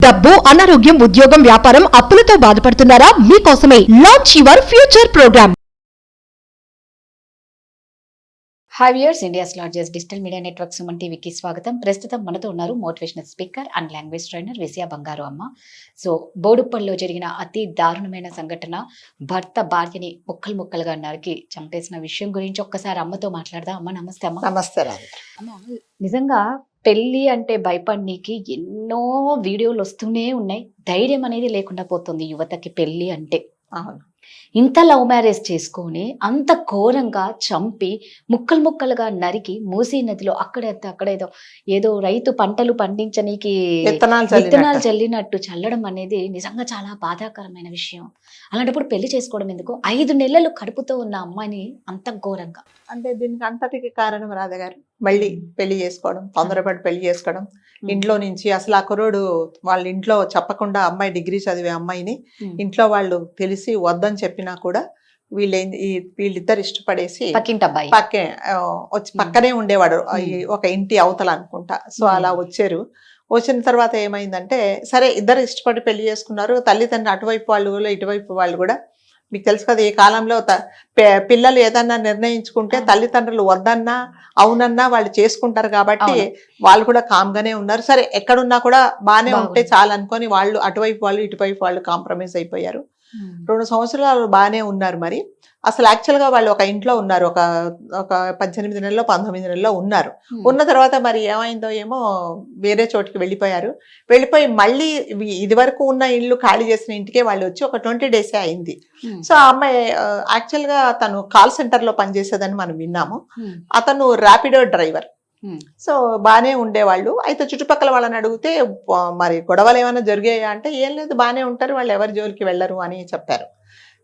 డబ్బు, అనారోగ్యం, ఉద్యోగం, వ్యాపారం, అప్పులతో బాధపడుతున్నారా? మీకోసమే launch your future programme. Hi viewers, India's largest digital media network Suman టీవీకి స్వాగతం. ప్రస్తుతం మనతో ఉన్నారు motivational speaker and language trainer Vijaya Bangaru Amma. So బోడుప్పల్లో జరిగిన అతి దారుణమైన సంఘటన, భర్త భార్యని ముక్కలు ముక్కలుగా నరికి చంపేసిన విషయం గురించి ఒక్కసారి అమ్మతో మాట్లాడదాం. అమ్మ నమస్తే. అమ్మ నమస్తే. అమ్మ, నిజంగా పెళ్లి అంటే భయపడనీకి ఎన్నో వీడియోలు వస్తూనే ఉన్నాయి. ధైర్యం అనేది లేకుండా పోతుంది యువతకి పెళ్లి అంటే. అవును, ఇంత లవ్ మ్యారేజ్ చేసుకొని అంత ఘోరంగా చంపి ముక్కలు ముక్కలుగా నరికి మూసీ నదిలో అక్కడేదో ఏదో రైతు పంటలు పండించనీకి విత్తనాలు చల్లినట్టు చల్లడం అనేది నిజంగా చాలా బాధాకరమైన విషయం. అలాంటప్పుడు పెళ్లి చేసుకోవడం ఎందుకు? 5 నెలలు కడుపుతో ఉన్న అమ్మాయిని అంత ఘోరంగా అంటే దీనికి అంతటికి కారణం రాధగారు మళ్ళీ పెళ్లి చేసుకోవడం, తొందరపడి పెళ్లి చేసుకోవడం. ఇంట్లో నుంచి అసలు ఆ కుర్రోడు వాళ్ళ ఇంట్లో చెప్పకుండా, అమ్మాయి డిగ్రీ చదివే అమ్మాయిని ఇంట్లో వాళ్ళు తెలిసి వద్దని చెప్పినా కూడా వీళ్ళిద్దరు ఇష్టపడేసి పక్కనే ఉండేవాడు, ఒక ఇంటి అవతల అనుకుంటా. సో అలా వచ్చారు. వచ్చిన తర్వాత ఏమైందంటే, సరే ఇద్దరు ఇష్టపడి పెళ్లి చేసుకున్నారు. తల్లిదండ్రులు అటువైపు వాళ్ళు ఇటువైపు వాళ్ళు కూడా, మీకు తెలుసు కదా, ఈ కాలంలో పిల్లలు ఏదన్నా నిర్ణయించుకుంటే తల్లిదండ్రులు వద్దన్నా అవునన్నా వాళ్ళు చేసుకుంటారు. కాబట్టి వాళ్ళు కూడా కామ్గానే ఉన్నారు. సరే ఎక్కడున్నా కూడా బాగానే ఉంటే చాలు అనుకొని వాళ్ళు అటువైపు వాళ్ళు ఇటువైపు వాళ్ళు కాంప్రమైజ్ అయిపోయారు. 2 సంవత్సరాలు బాగానే ఉన్నారు. మరి అసలు యాక్చువల్గా వాళ్ళు ఒక ఇంట్లో ఉన్నారు, ఒక 18 నెలలో 19 నెలలో ఉన్నారు. ఉన్న తర్వాత మరి ఏమైందో ఏమో వేరే చోటుకి వెళ్ళిపోయి మళ్ళీ ఇది వరకు ఉన్న ఇల్లు ఖాళీ చేసిన ఇంటికే వాళ్ళు వచ్చి ఒక 20 డేసే అయింది. సో ఆ అమ్మాయి యాక్చువల్గా తను కాల్ సెంటర్లో పనిచేసేదని మనం విన్నాము. అతను ర్యాపిడో డ్రైవర్. సో బాగానే ఉండేవాళ్ళు. అయితే చుట్టుపక్కల వాళ్ళని అడిగితే మరి గొడవలు ఏమైనా జరిగాయా అంటే, ఏం లేదు బాగానే ఉంటారు, వాళ్ళు ఎవరి జోలికి వెళ్ళరు అని చెప్పారు.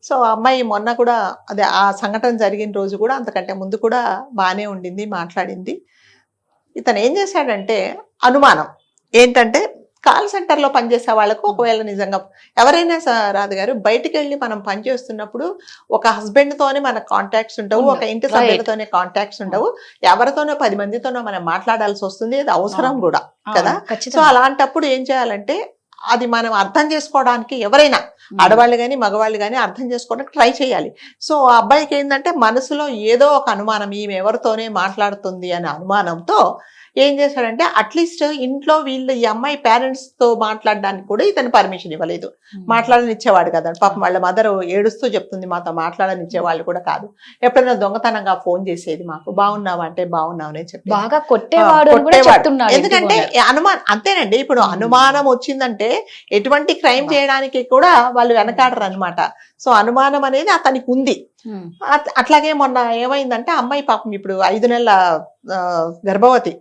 సో అమ్మాయి మొన్న కూడా అదే ఆ సంఘటన జరిగిన రోజు కూడా అంతకంటే ముందు కూడా బాగానే ఉండింది, మాట్లాడింది. ఇతను ఏం చేశాడంటే, అనుమానం ఏంటంటే, కాల్ సెంటర్లో పనిచేసే వాళ్ళకు ఒకవేళ నిజంగా ఎవరైనా రాధగారు బయటికి వెళ్ళి మనం పనిచేస్తున్నప్పుడు ఒక హస్బెండ్తోనే మనకు కాంటాక్ట్స్ ఉండవు, ఒక ఇంటి సభ్యులతోనే కాంటాక్ట్స్ ఉండవు, ఎవరితోనో 10 మందితోనో మనం మాట్లాడాల్సి వస్తుంది. అది అవసరం కూడా కదా. సో అలాంటప్పుడు ఏం చేయాలంటే, అది మనం అర్థం చేసుకోవడానికి ఎవరైనా ఆడవాళ్ళు కానీ మగవాళ్ళు కానీ అర్థం చేసుకోవడానికి ట్రై చేయాలి. సో ఆ అబ్బాయికి ఏంటంటే, మనసులో ఏదో ఒక అనుమానం, ఈమె ఎవరితోనే మాట్లాడుతుంది అనే అనుమానంతో ఏం చేశాడంటే, అట్లీస్ట్ ఇంట్లో ఈ అమ్మాయి పేరెంట్స్ తో మాట్లాడడానికి కూడా ఇతను పర్మిషన్ ఇవ్వలేదు. మాట్లాడనిచ్చేవాడు కదా. పాపం వాళ్ళ మదర్ ఏడుస్తూ చెప్తుంది, మాతో మాట్లాడనిచ్చేవాళ్ళు కూడా కాదు. ఎప్పుడైనా దొంగతనంగా ఫోన్ చేసేది, మాకు బాగున్నావా అంటే బాగున్నావనే చెప్పి బాగా కొట్టేవాడు. ఎందుకంటే అనుమానం, అంతేనండి. ఇప్పుడు అనుమానం వచ్చిందంటే ఎటువంటి క్రైమ్ చేయడానికి కూడా వాళ్ళు వెనకాడరు అనమాట. సో అనుమానం అనేది అతనికి ఉంది. అట్లాగే మొన్న ఏమైందంటే, అమ్మాయి పాపం ఇప్పుడు 5 నెలల గర్భవతి.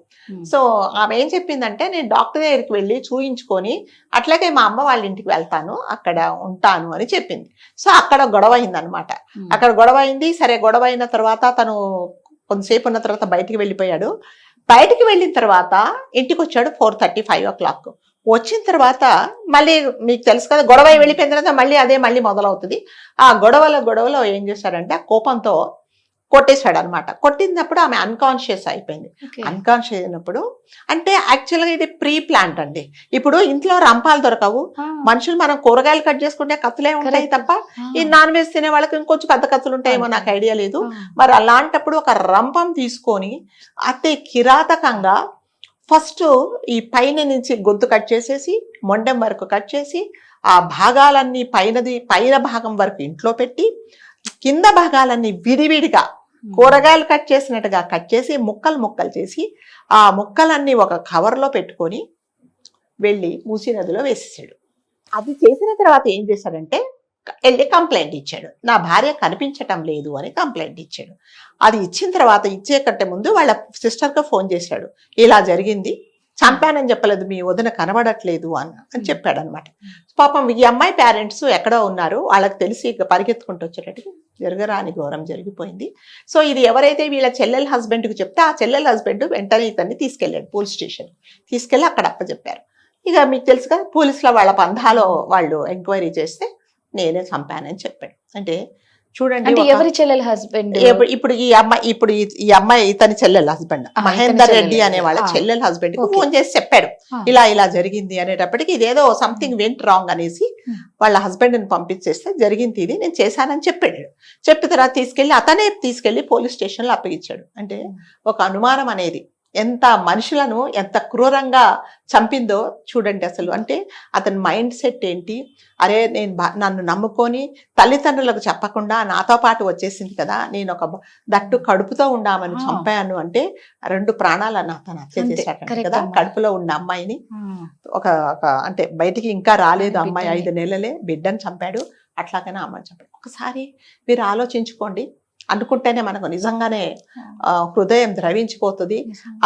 సో ఆమె ఏం చెప్పిందంటే, నేను డాక్టర్ దగ్గరికి వెళ్ళి చూయించుకొని అట్లాగే మా అమ్మ వాళ్ళ ఇంటికి వెళ్తాను, అక్కడ ఉంటాను అని చెప్పింది. సో అక్కడ గొడవ అయింది అనమాట. అక్కడ గొడవ అయింది. సరే గొడవ అయిన తర్వాత తను కొంతసేపు ఉన్న తర్వాత బయటికి వెళ్ళిపోయాడు. బయటికి వెళ్ళిన తర్వాత ఇంటికి వచ్చాడు 4:30, 5 o'clock. వచ్చిన తర్వాత మళ్ళీ మీకు తెలుసు కదా, గొడవ వెళ్ళిపోయిన తర్వాత మళ్ళీ మొదలవుతుంది. ఆ గొడవలో ఏం చేశాడంటే, ఆ కోపంతో కొట్టేశాడు అనమాట. కొట్టినప్పుడు ఆమె అన్కాన్షియస్ అయిపోయింది. అన్కాన్షియస్ అయినప్పుడు అంటే యాక్చువల్గా ఇది ప్రీ ప్లాంట్ అండి. ఇప్పుడు ఇంట్లో రంపాలు దొరకవు. మనుషులు మనం కూరగాయలు కట్ చేసుకుంటే కత్తులే ఉంటాయి తప్ప, ఈ నాన్ వెజ్ తినే వాళ్ళకి ఇంకొంచెం పెద్ద కత్తులు ఉంటాయేమో, నాకు ఐడియా లేదు. మరి అలాంటప్పుడు ఒక రంపం తీసుకొని అతి కిరాతకంగా ఫస్ట్ ఈ పైన నుంచి గొంతు కట్ చేసేసి మొండెం వరకు కట్ చేసి, ఆ భాగాలన్నీ పైన భాగం వరకు ఇంట్లో పెట్టి, కింద భాగాలన్నీ విడివిడిగా కూరగాయలు కట్ చేసినట్టుగా కట్ చేసి ముక్కలు చేసి, ఆ ముక్కలన్నీ ఒక కవర్లో పెట్టుకొని వెళ్ళి మూసీ నదిలో వేసేసాడు. అది చేసిన తర్వాత ఏం చేశాడంటే, వెళ్ళి కంప్లైంట్ ఇచ్చాడు. నా భార్య కనిపించటం లేదు అని కంప్లైంట్ ఇచ్చాడు. అది ఇచ్చిన తర్వాత, ఇచ్చేకంటే ముందు వాళ్ళ సిస్టర్కి ఫోన్ చేశాడు, ఇలా జరిగింది, చంపానని చెప్పలేదు, మీ వదిన కనబడట్లేదు అని చెప్పాడు అనమాట. పాపం ఈ అమ్మాయి పేరెంట్స్ ఎక్కడో ఉన్నారు, వాళ్ళకి తెలిసి పరిగెత్తుకుంటూ వచ్చేటట్టుగా జరగరాని ఘోరం జరిగిపోయింది. సో ఇది ఎవరైతే వీళ్ళ చెల్లెల హస్బెండ్కి చెప్తే, ఆ చెల్లెల హస్బెండ్ వెంటనే ఇతన్ని తీసుకెళ్ళాడు పోలీస్ స్టేషన్. తీసుకెళ్ళి అక్కడ అప్పచెప్పారు. ఇక మీకు తెలుసు కదా, పోలీసుల వాళ్ళ పంధాలో వాళ్ళు ఎంక్వైరీ చేస్తే నేనే చంపానని చెప్పాడు. అంటే చూడండి. అంటే ఎవరి చెల్లెల హస్బెండ్? ఇప్పుడు ఈ అమ్మాయి ఇతని చెల్లెల హస్బెండ్ మహేందర్ రెడ్డి అనే వాళ్ళ చెల్లెల హస్బెండ్ కి ఫోన్ చేసి చెప్పాడు ఇలా జరిగింది అనేటప్పటికి ఇదేదో సంథింగ్ వెంట్ రాంగ్ అనేసి వాళ్ళ హస్బెండ్ ని పంపించేస్తే జరిగింది ఇది నేను చేశానని చెప్పాడు. చెప్పిన తర్వాత అతనే తీసుకెళ్లి పోలీస్ స్టేషన్ లో అప్పగించాడు. అంటే ఒక అనుమానం అనేది ఎంత మనుషులను ఎంత క్రూరంగా చంపిందో చూడండి అసలు. అంటే అతని మైండ్ సెట్ ఏంటి, అరే నేను నన్ను నమ్ముకొని తల్లిదండ్రులకు చెప్పకుండా నాతో పాటు వచ్చేసింది కదా, నేను ఒక దట్టు కడుపుతో ఉండామని చంపాను అంటే 2 ప్రాణాలను అతను హత్య చేశాడు కదా. కడుపులో ఉన్న అమ్మాయిని ఒక అంటే బయటికి ఇంకా రాలేదు అమ్మాయి, 5 నెలలే, బిడ్డను చంపాడు. అట్లాగనే అమ్మాయిని చంపాడు. ఒకసారి మీరు ఆలోచించుకోండి. అనుకుంటేనే మనకు నిజంగానే హృదయం ద్రవించిపోతుంది.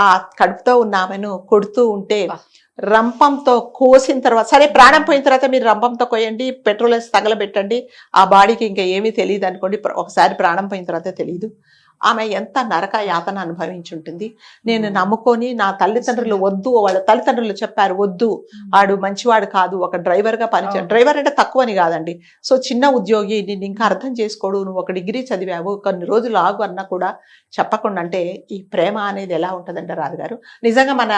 ఆ కడుపుతో ఉన్న ఆమెను కొడుతూ ఉంటే రంపంతో కోసిన తర్వాత, సరే ప్రాణం పోయిన తర్వాత మీరు రంపంతో కోయండి, పెట్రోల్ వేసి తగలబెట్టండి, ఆ బాడీకి ఇంకా ఏమీ తెలియదు అనుకోండి. ఒకసారి ప్రాణం పోయిన తర్వాత తెలియదు. ఆమె ఎంత నరక యాతన అనుభవించి ఉంటుంది. నేను నమ్ముకొని నా తల్లిదండ్రులు వద్దు, వాళ్ళ తల్లిదండ్రులు చెప్పారు వద్దు, వాడు మంచివాడు కాదు, ఒక డ్రైవర్ గా పనిచేయాలి. డ్రైవర్ అంటే తక్కువని కాదండి, సో చిన్న ఉద్యోగి, నేను ఇంకా అర్థం చేసుకోడు, నువ్వు ఒక డిగ్రీ చదివావు, కొన్ని రోజులు ఆగు అన్నా కూడా చెప్పకుండా. అంటే ఈ ప్రేమ అనేది ఎలా ఉంటదంటే రాజుగారు, నిజంగా మన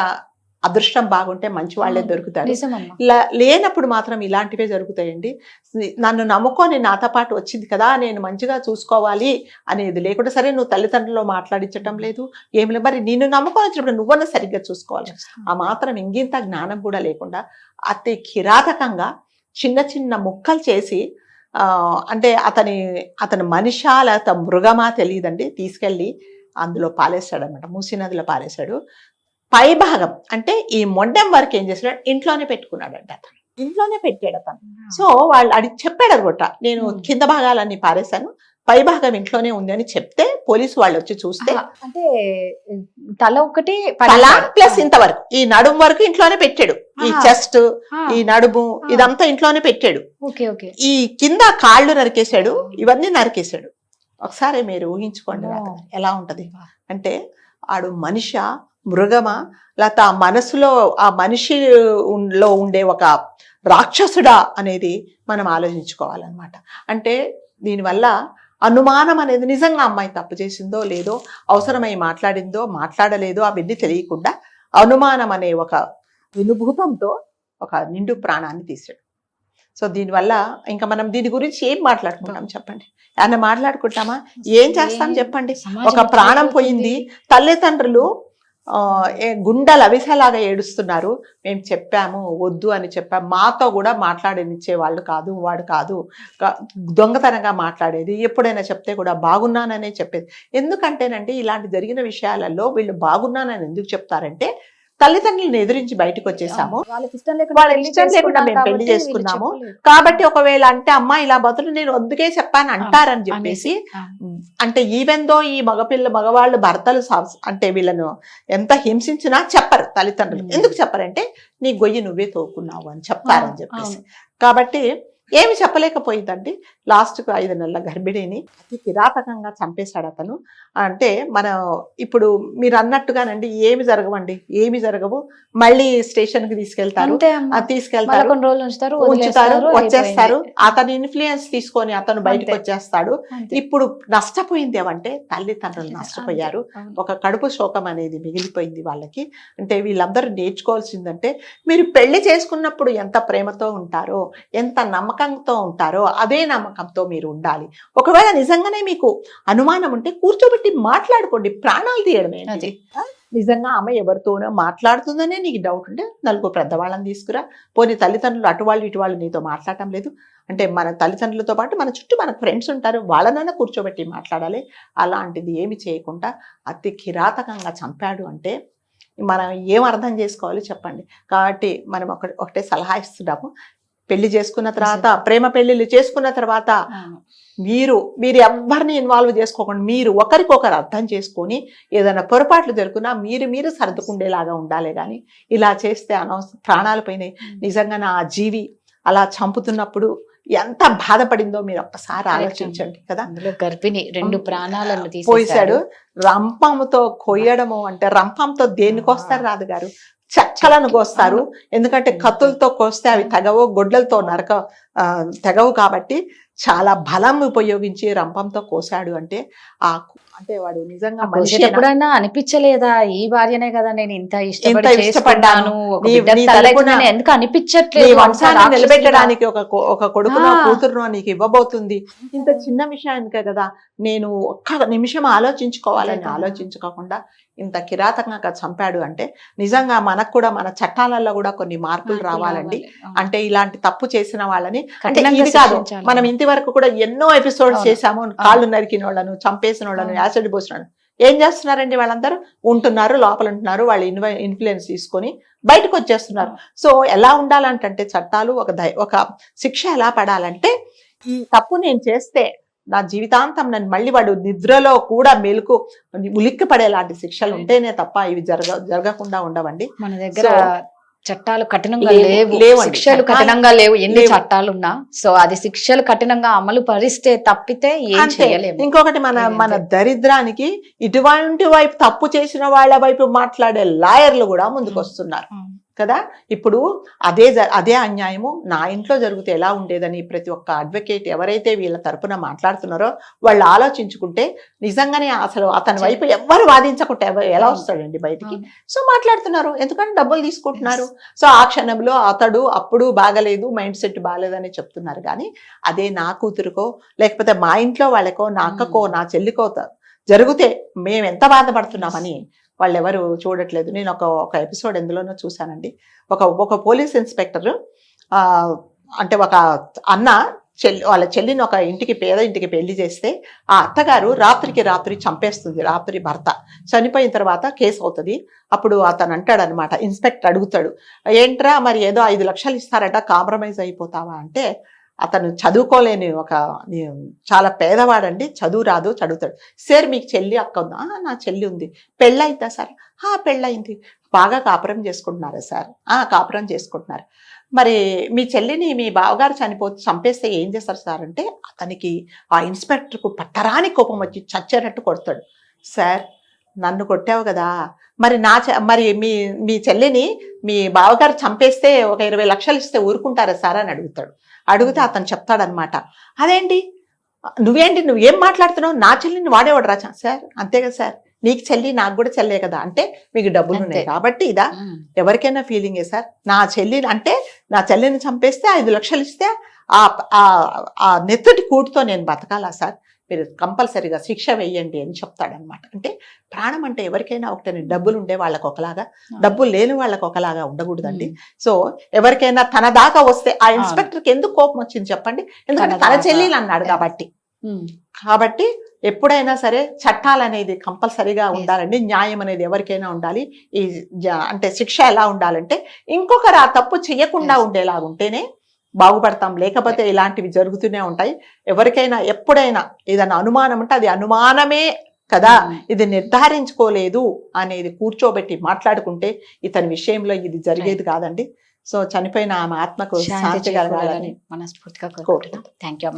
అదృష్టం బాగుంటే మంచి వాళ్ళే దొరుకుతారు. లేనప్పుడు మాత్రం ఇలాంటివే జరుగుతాయండి. నన్ను నమ్ముకొని నాతో పాటు వచ్చింది కదా, నేను మంచిగా చూసుకోవాలి అనేది లేకుండా, సరే నువ్వు తల్లిదండ్రులు మాట్లాడించటం లేదు ఏమి లేదు, మరి నిన్ను నమ్ముకొని వచ్చినప్పుడు నువ్వన్నా సరిగ్గా చూసుకోవాలి. ఆ మాత్రం ఇంగింత జ్ఞానం కూడా లేకుండా అతి కిరాతకంగా చిన్న ముక్కలు చేసి అంటే అతని మనిషా లేకపోతే మృగమా తెలియదండి, తీసుకెళ్ళి అందులో పాలేశాడు అనమాట, మూసీ నదిలో పాలేశాడు. పై భాగం అంటే ఈ మొండెం వరకు ఏం చేశాడు, ఇంట్లోనే పెట్టుకున్నాడంట. అతను ఇంట్లోనే పెట్టాడు అతను. సో వాళ్ళు అడిగి చెప్పాడు అనమాట, నేను కింద భాగాలన్నీ పారేశాను, పై భాగం ఇంట్లోనే ఉంది అని చెప్తే పోలీసు వాళ్ళు వచ్చి చూస్తే అంటే తల ఒకటి ప్లస్ ఇంతవరకు ఈ నడుము వరకు ఇంట్లోనే పెట్టాడు. ఈ చెస్ట్, ఈ నడుము ఇదంతా ఇంట్లోనే పెట్టాడు. ఈ కింద కాళ్ళు నరికేశాడు, ఇవన్నీ నరికేశాడు. ఒకసారి మీరు ఊహించుకోండి ఎలా ఉంటది. అంటే ఆడు మనిషి మృగమా, లేకపోతే ఆ మనసులో ఆ మనిషిలో ఉండే ఒక రాక్షసుడా అనేది మనం ఆలోచించుకోవాలన్నమాట. అంటే దీనివల్ల అనుమానం అనేది నిజంగా అమ్మాయి తప్పు చేసిందో లేదో, అవసరమై మాట్లాడలేదో అవన్నీ తెలియకుండా అనుమానం అనే ఒక వినుభూతంతో ఒక నిండు ప్రాణాన్ని తీసాడు. సో దీనివల్ల ఇంకా మనం దీని గురించి ఏం మాట్లాడుకుంటాం చెప్పండి, ఏమన్నా మాట్లాడుకుంటామా, ఏం చేస్తాం చెప్పండి. ఒక ప్రాణం పోయింది, తల్లిదండ్రులు గుండెలు అవిసలాగా ఏడుస్తున్నారు. మేము చెప్పాము వద్దు అని చెప్పాము, మాతో కూడా మాట్లాడనిచ్చే వాళ్ళు కాదు, వాడు కాదు, దొంగతనంగా మాట్లాడేది, ఎప్పుడైనా చెప్తే కూడా బాగున్నాననే చెప్పేది. ఎందుకంటేనండి ఇలాంటి జరిగిన విషయాలలో వీళ్ళు బాగున్నానని ఎందుకు చెప్తారంటే, తల్లిదండ్రులను ఎదిరించి బయటకు వచ్చేసాము, వాళ్ళకి ఇష్టం లేకుండా మేము పెళ్లి చేసుకున్నాము కాబట్టి ఒకవేళ అంటే అమ్మ ఇలా బదులు నేను అందుకే చెప్పాను అంటారని చెప్పేసి. అంటే ఈవెన్ దో ఈ మగవాళ్ళు భర్తలు అంటే వీళ్ళను ఎంత హింసించినా చెప్పరు తల్లిదండ్రులు. ఎందుకు చెప్పరంటే నీ గొయ్యి నువ్వే తోకున్నావు అని చెప్తారని చెప్పేసి. కాబట్టి ఏమి చెప్పలేకపోయిందండి. లాస్ట్కు 5 నెలల గర్భిణిని అతి కిరాతకంగా చంపేశాడు అతను. అంటే ఇప్పుడు మీరు అన్నట్టుగానండి ఏమి జరగవు, మళ్ళీ స్టేషన్ కి తీసుకెళ్తారు, ఉంచుతారు, వచ్చేస్తారు. అతని ఇన్ఫ్లుయెన్స్ తీసుకొని అతను బయటకు వచ్చేస్తాడు. ఇప్పుడు నష్టపోయింది ఏమంటే తల్లిదండ్రులు నష్టపోయారు. ఒక కడుపు శోకం అనేది మిగిలిపోయింది వాళ్ళకి. అంటే వీళ్ళందరూ నేర్చుకోవాల్సిందంటే, మీరు పెళ్లి చేసుకున్నప్పుడు ఎంత ప్రేమతో ఉంటారో, ఎంత నమ్మకంతో ఉంటారో అదే నమ్మకంతో మీరు ఉండాలి. ఒకవేళ నిజంగానే మీకు అనుమానం ఉంటే కూర్చోబెట్టి మాట్లాడుకోండి, ప్రాణాలు తీయడమే. నిజంగా ఆమె ఎవరితోనో మాట్లాడుతుందనే నీకు డౌట్ ఉంటే 4 పెద్దవాళ్ళని తీసుకురా. పోనీ తల్లిదండ్రులు అటువాళ్ళు ఇటువాళ్ళు నీతో మాట్లాడటం లేదు అంటే, మన తల్లిదండ్రులతో పాటు మన చుట్టూ మన ఫ్రెండ్స్ ఉంటారు, వాళ్ళనైనా కూర్చోబెట్టి మాట్లాడాలి. అలాంటిది ఏమి చేయకుండా అతి కిరాతకంగా చంపాడు అంటే మనం ఏం అర్థం చేసుకోవాలి చెప్పండి. కాబట్టి మనం ఒకటే సలహా ఇస్తున్నాము, పెళ్లి చేసుకున్న తర్వాత, ప్రేమ పెళ్లిళ్ళు చేసుకున్న తర్వాత మీరు ఎవరిని ఇన్వాల్వ్ చేసుకోకుండా మీరు ఒకరికొకరు అర్థం చేసుకొని ఏదైనా పొరపాట్లు జరుగుతున్నా మీరు సర్దుకుండేలాగా ఉండాలి. కానీ ఇలా చేస్తే ప్రాణాలు పోయినాయి. నిజంగా నా జీవి అలా చంపుతున్నప్పుడు ఎంత బాధపడిందో మీరు ఒక్కసారి ఆలోచించండి కదా. గర్భిణి 2 ప్రాణాలను పోసాడు. రంపంతో కొయ్యడము అంటే, రంపంతో దేనికొస్తారు రాదు గారు, చెక్కలను కోస్తారు. ఎందుకంటే కత్తులతో కోస్తే అవి తెగవు, గొడ్లతో తెగవు కాబట్టి చాలా బలం ఉపయోగించి రంపంతో కోసాడు అంటే అంటే వాడు నిజంగా మనిషి. ఎప్పుడైనా అనిపించలేదా ఈ భార్యనే కదా నేను ఇంత ఇష్టపడ్డాను, ఎందుకు అనిపించట్లేదు, వంశాన్ని నిలబెట్టడానికి ఒక కొడుకునో కూతురునో నీకు ఇవ్వబోతుంది, ఇంత చిన్న విషయానికే కదా నేను ఒక్క నిమిషం ఆలోచించుకోవాలని ఆలోచించుకోకుండా ఇంత కిరాతకంగా చంపాడు అంటే నిజంగా మనకు కూడా మన చట్టాలలో కూడా కొన్ని మార్పులు రావాలండి. అంటే ఇలాంటి తప్పు చేసిన వాళ్ళని, అంటే ఇది కాదు, మనం ఇంతవరకు కూడా ఎన్నో ఎపిసోడ్స్ చేశాము, కాళ్ళు నరికిన వాళ్ళను, చంపేసిన వాళ్ళను, యాసిడ్ పోసిన వాళ్ళను. ఏం చేస్తున్నారండి వాళ్ళందరూ? ఉంటున్నారు, లోపల ఉంటున్నారు, వాళ్ళు ఇన్ఫ్లుయెన్స్ తీసుకొని బయటకు వచ్చేస్తున్నారు. సో ఎలా ఉండాలంటే చట్టాలు ఒక శిక్ష ఎలా పడాలంటే, ఈ తప్పు నేను చేస్తే నా జీవితాంతం నన్ను మళ్ళీ వాడు నిద్రలో కూడా మెలకు ఉలిక్కి పడేలాంటి శిక్షలు ఉంటేనే తప్ప ఇవి జరగకుండా ఉండవండి. మన దగ్గర చట్టాలు కఠినంగా లేవు, శిక్షలు కఠినంగా లేవు, ఎన్ని చట్టాలున్నా. సో అది శిక్షలు కఠినంగా అమలు పరిస్తే తప్పితే ఏం చేయలేము. ఇంకొకటి మన దరిద్రానికి ఇటువంటి వైపు తప్పు చేసిన వాళ్ళ వైపు మాట్లాడే లాయర్లు కూడా ముందుకు వస్తున్నారు కదా. ఇప్పుడు అదే అన్యాయము నా ఇంట్లో జరిగితే ఎలా ఉండేదని ప్రతి ఒక్క అడ్వకేట్ ఎవరైతే వీళ్ళ తరపున మాట్లాడుతున్నారో వాళ్ళు ఆలోచించుకుంటే నిజంగానే అసలు అతని వైపు ఎవరు వాదించకుంటే ఎలా వస్తాడండి బయటికి. సో మాట్లాడుతున్నారు, ఎందుకంటే డబ్బులు తీసుకుంటున్నారు. సో ఆ క్షణంలో అతడు అప్పుడు బాగలేదు, మైండ్ సెట్ బాగలేదని చెప్తున్నారు. కానీ అదే నా కూతురుకో లేకపోతే మా ఇంట్లో వాళ్ళకో, నా అక్కకో, నా చెల్లికో జరిగితే మేము ఎంత బాధపడుతున్నామని వాళ్ళు ఎవరు చూడట్లేదు. నేను ఒక ఎపిసోడ్ ఎందులోనో చూశానండి. ఒక పోలీస్ ఇన్స్పెక్టర్ అంటే ఒక అన్న వాళ్ళ చెల్లిని ఒక పేద ఇంటికి పెళ్లి చేస్తే ఆ అత్తగారు రాత్రికి రాత్రి చంపేస్తుంది. రాత్రి భర్త చనిపోయిన తర్వాత కేసు అవుతుంది. అప్పుడు అతను అంటాడు అనమాట, ఇన్స్పెక్టర్ అడుగుతాడు, ఏంట్రా మరి ఏదో 5 లక్షలు ఇస్తారట, కాంప్రమైజ్ అయిపోతావా అంటే, అతను చదువుకోలేని చాలా పేదవాడండి, చదువు రాదు, చదువుతాడు. సార్ మీకు చెల్లి అక్క ఉందా? నా చెల్లి ఉంది. పెళ్ళయిందా సార్? పెళ్ళయింది. బాగా కాపురం చేసుకుంటున్నారా సార్? కాపురం చేసుకుంటున్నారు. మరి మీ చెల్లిని మీ బావగారు చంపేస్తే ఏం చేస్తారు సార్ అంటే, అతనికి ఆ ఇన్స్పెక్టర్కు పట్టరాని కోపం వచ్చి చచ్చేటట్టు కొడతాడు. సార్ నన్ను కొట్టావు కదా, మరి మీ చెల్లిని మీ బావగారు చంపేస్తే ఒక 20 లక్షలు ఇస్తే ఊరుకుంటారా సార్ అని అడుగుతాడు. అడిగితే అతను చెప్తాడనమాట, అదేంటి నువ్వేం మాట్లాడుతున్నావు, నా చెల్లిని వాడేవాడు రా సార్. అంతే కదా సార్, నీకు చెల్లి నాకు కూడా చెల్లే కదా, అంటే మీకు డబ్బులు ఉన్నాయి కాబట్టి ఇదా, ఎవరికైనా ఫీలింగే సార్. నా చెల్లిని చంపేస్తే 5 లక్షలు ఇస్తే ఆ నెత్తుటి కూటుతో నేను బతకాలా సార్, మీరు కంపల్సరీగా శిక్ష వేయండి అని చెప్తాడనమాట. అంటే ప్రాణం అంటే ఎవరికైనా ఒకటి, డబ్బులు ఉండే వాళ్ళకు ఒకలాగా, డబ్బులు లేని వాళ్ళకు ఒకలాగా ఉండకూడదండి. సో ఎవరికైనా తన దాకా వస్తే ఆ ఇన్స్పెక్టర్కి ఎందుకు కోపం వచ్చింది చెప్పండి, ఎందుకంటే తన చెల్లెలు అన్నాడు కాబట్టి ఎప్పుడైనా సరే చట్టాలు అనేది కంపల్సరీగా ఉండాలండి. న్యాయం అనేది ఎవరికైనా ఉండాలి. అంటే శిక్ష ఎలా ఉండాలంటే ఇంకొకరు ఆ తప్పు చేయకుండా ఉండేలాగా ఉంటేనే బాగుపడతాం, లేకపోతే ఇలాంటివి జరుగుతూనే ఉంటాయి. ఎవరికైనా ఎప్పుడైనా ఏదైనా అనుమానం ఉంటే అది అనుమానమే కదా, ఇది నిర్ధారించుకోలేదు అనేది కూర్చోబెట్టి మాట్లాడుకుంటే ఇతని విషయంలో ఇది జరిగేది కాదండి. సో చనిపోయిన ఆమె ఆత్మకు శాంతి కలగాలని మనస్ఫూర్తిగా కోరుకుంటున్నాం. Thank you.